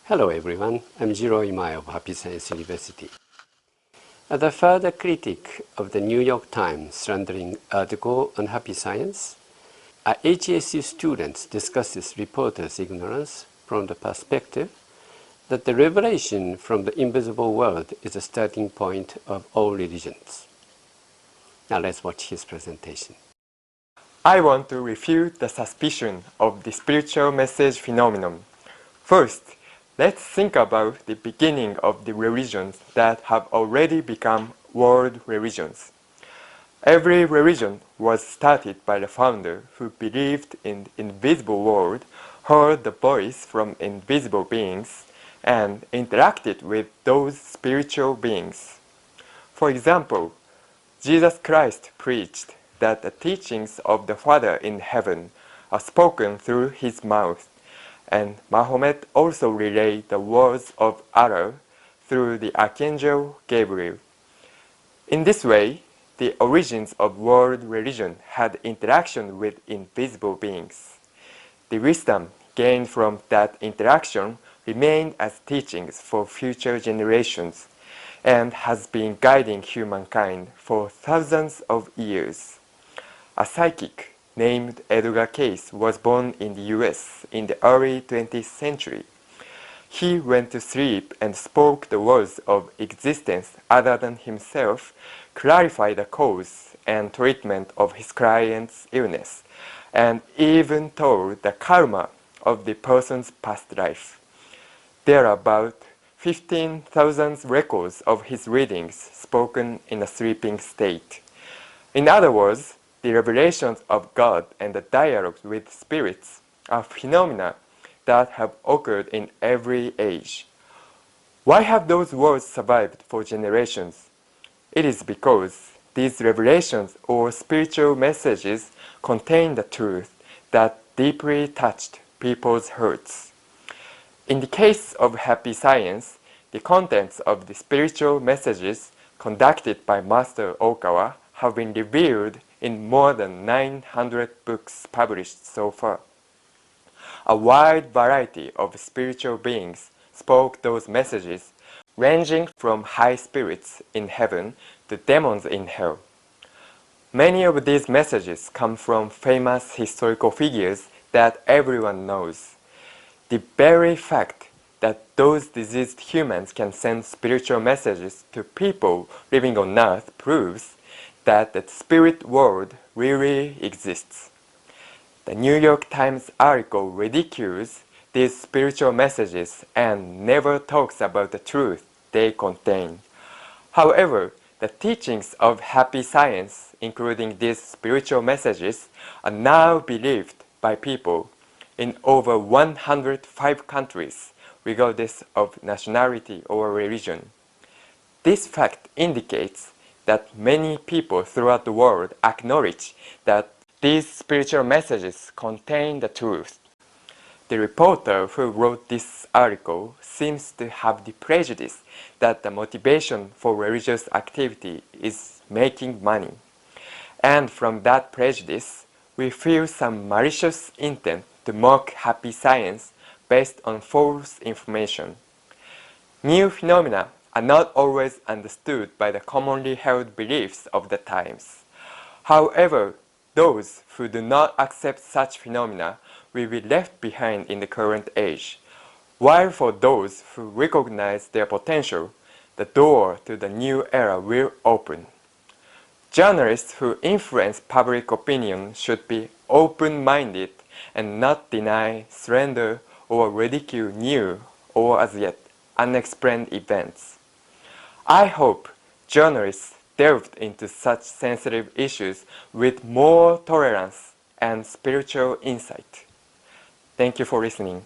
Hello everyone, I'm Jiro Imai of Happy Science University. As a further critic of the New York Times slandering article on happy science, a HSU student discusses reporters' ignorance from the perspective that the revelation from the invisible world is the starting point of all religions. Now let's watch his presentation. I want to refute the suspicion of the spiritual message phenomenon. First, let's think about the beginning of the religions that have already become world religions. Every religion was started by the founder who believed in the invisible world, heard the voice from invisible beings, and interacted with those spiritual beings. For example, Jesus Christ preached that the teachings of the Father in heaven are spoken through his mouth, and Mahomet also relayed the words of Allah through the Archangel Gabriel. In this way, the origins of world religion had interaction with invisible beings. The wisdom gained from that interaction remained as teachings for future generations and has been guiding humankind for thousands of years. A psychic named Edgar Cayce was born in the US in the early 20th century. He went to sleep and spoke the words of existence other than himself, clarified the cause and treatment of his client's illness, and even told the karma of the person's past life. There are about 15,000 records of his readings spoken in a sleeping state. In other words, the revelations of God and the dialogues with spirits are phenomena that have occurred in every age. Why have those words survived for generations? It is because these revelations or spiritual messages contain the truth that deeply touched people's hearts. In the case of happy science, the contents of the spiritual messages conducted by Master Okawa have been revealed in more than 900 books published so far. A wide variety of spiritual beings spoke those messages, ranging from high spirits in heaven to demons in hell. Many of these messages come from famous historical figures that everyone knows. The very fact that those diseased humans can send spiritual messages to people living on earth proves that the spirit world really exists. The New York Times article ridicules these spiritual messages and never talks about the truth they contain. However, the teachings of happy science, including these spiritual messages, are now believed by people in over 105 countries, regardless of nationality or religion. This fact indicates that many people throughout the world acknowledge that these spiritual messages contain the truth. The reporter who wrote this article seems to have the prejudice that the motivation for religious activity is making money. And from that prejudice, we feel some malicious intent to mock happy science based on false information. New phenomena are not always understood by the commonly held beliefs of the times. However, those who do not accept such phenomena will be left behind in the current age, while for those who recognize their potential, the door to the new era will open. Journalists who influence public opinion should be open-minded and not deny, slander, or ridicule new or as yet unexplained events. I hope journalists delved into such sensitive issues with more tolerance and spiritual insight. Thank you for listening.